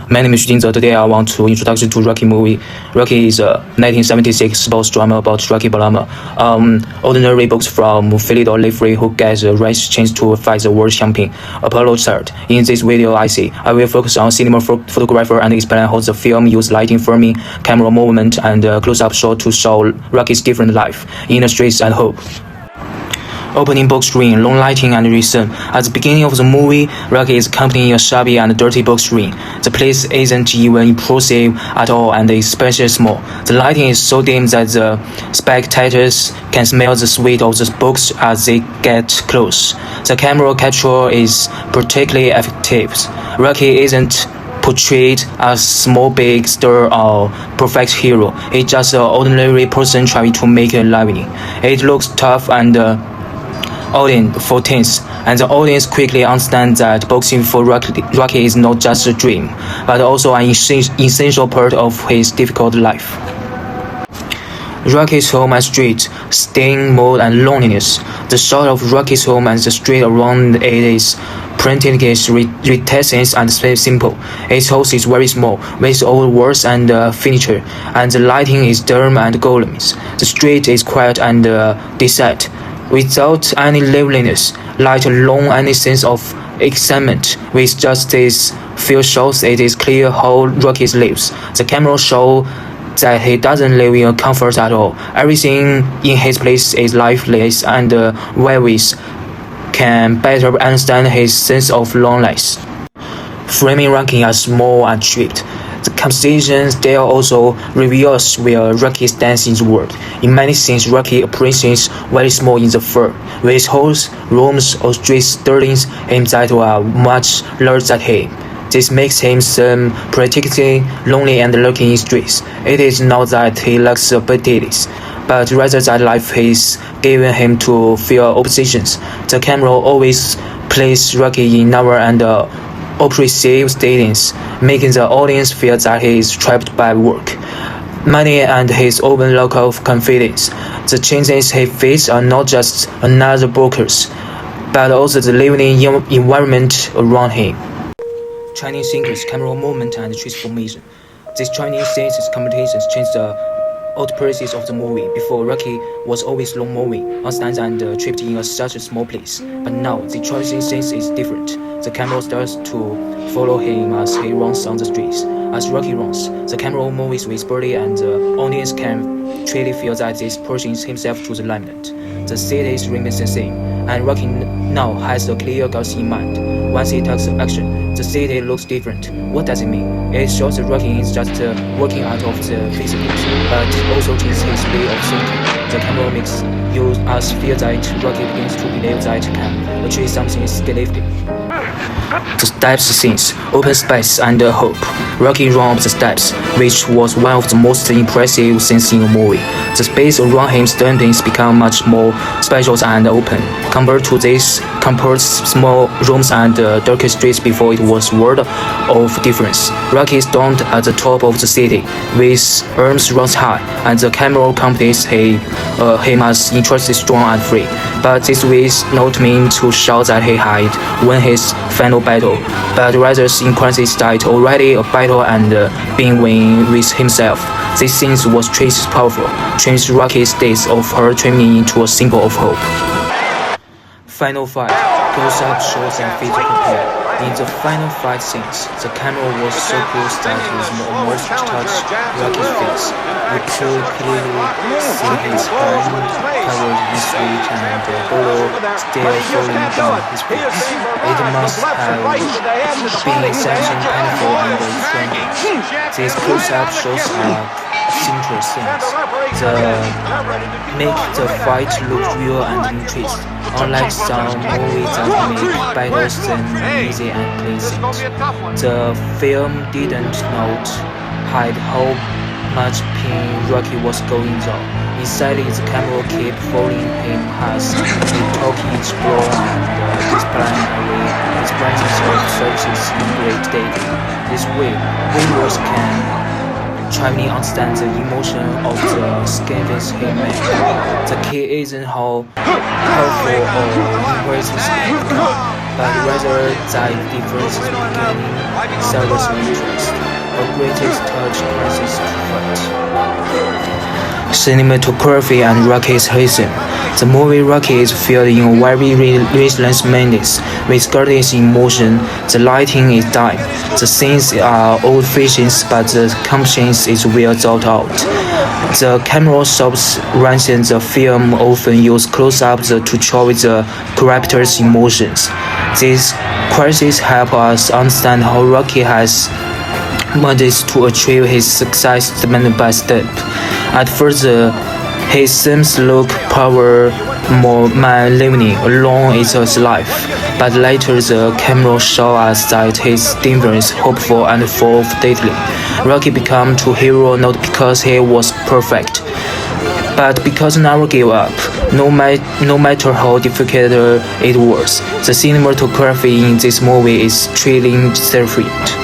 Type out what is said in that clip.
My name is Jinze. Today I want to introduce you to Rocky movie. Rocky is a 1976 sports drama about Rocky Balboa, ordinary box from Philadelphia who gets a race chance to fight the world champion, Apollo 3rd. In this video I will focus on cinema photographer and explain how the film uses lighting, framing, camera movement, and close-up shot to show Rocky's different life in the streets and hope. Opening box screen, long lighting and rhythm. At the beginning of the movie, Rocky is accompanying a shabby and dirty box screen. The place isn't even impressive at all and especially small. The lighting is so dim that the spectators can smell the sweat of the box as they get close. The camera capture is particularly effective. Rocky isn't portrayed as small big star or perfect hero. He's just an ordinary person trying to make a living. It looks tough and audience for teens, and the audience quickly understands that boxing for Rocky is not just a dream, but also an essential part of his difficult life. Rocky's home and street, staying mode and loneliness. The shot of Rocky's home and the street around it is printed is reticent and simple. Its house is very small, with old walls and furniture, and the lighting is dim and golden. The street is quiet and deserted, without any liveliness, let alone any sense of excitement. With just these few shots, it is clear how Rocky lives. The camera shows that he doesn't live in comfort at all. Everything in his place is lifeless, and viewers can better understand his sense of loneliness. Framing Rocky as small and strict. The composition style also reveals where Rocky stands in the world. In many scenes, Rocky appears very small in the frame, with halls, rooms, or streets starting him that are much larger than him. This makes him seem particularly lonely and lurking in streets. It is not that he lacks abilities, but rather that life is given him to feel oppositions. The camera always places Rocky in narrow and oppressive stations, making the audience feel that he is trapped by work, money, and his own lack of confidence. The changes he faces are not just another bookers, but also the living environment around him. Chinese singers, camera movement, and transformation. These Chinese dances competitions changed the outpieces of the movie. Before, Rocky was always long moving, unstunned and trapped in such a small place. But now, the Chinese sense is different. The camera starts to follow him as he runs on the streets. As Rocky runs, the camera moves with body, and the audience can truly feel that this pushes himself to the limit. The city remains the same, and Rocky now has a clear goal in mind. Once he takes action, the city looks different. What does it mean? It shows that Rocky is just working out of the physical, but also changes his way of thinking. The camera makes you feel that Rocky begins to believe that he can achieve something significant. The steps scenes, open space and hope. Rocky runs up the steps, which was one of the most impressive scenes in the movie. The space around him standings become much more spacious and open, compared to these compared small rooms and dark streets before. It was world of difference. Rocky stood at the top of the city, with arms raised high, and the camera accompanies him as interested, strong, and free. But this was not meant to show that he had won his final battle, but rather synchronized that already a battle and being won with himself. This scene was treated powerful, changed Rocky's state of her training into a symbol of hope. Final fight, close-up shots and physical play. In the final fight scenes, the camera was so close that it almost touched Rocky's face. We could clearly see his hand covered in sweat and the blood still falling down his face. It must have been something painful and frightening. These close-up shots are signature scenes. Make the fight look real and interest. Unlike some movies that make battles easy and pleasant, the film didn't not hide how much pain Rocky was going through. Instead, the camera kept following him as he took each blow and displaying away his branches of services in great detail. This way, viewers can truly understand the emotion of the sketches he made. The key isn't how powerful or impressive it becomes, but rather that difference between selfless interest. A greatest touch crisis to fight. Cinematography and Rocky's realism. The movie Rocky is filmed in a very relentless madness, with guarded emotion. The lighting is dim. The scenes are old-fashioned, but the composition is well thought out. The camera shots in the film often use close-ups to show the character's emotions. These qualities help us understand how Rocky has managed to achieve his success step by step. At first, his themes look power more man living alone is his life, but later the camera shows us that his dangerous, hopeful, and full of deadly. Rocky became a hero not because he was perfect, but because he never gave up, no matter how difficult it was. The cinematography in this movie is truly terrific.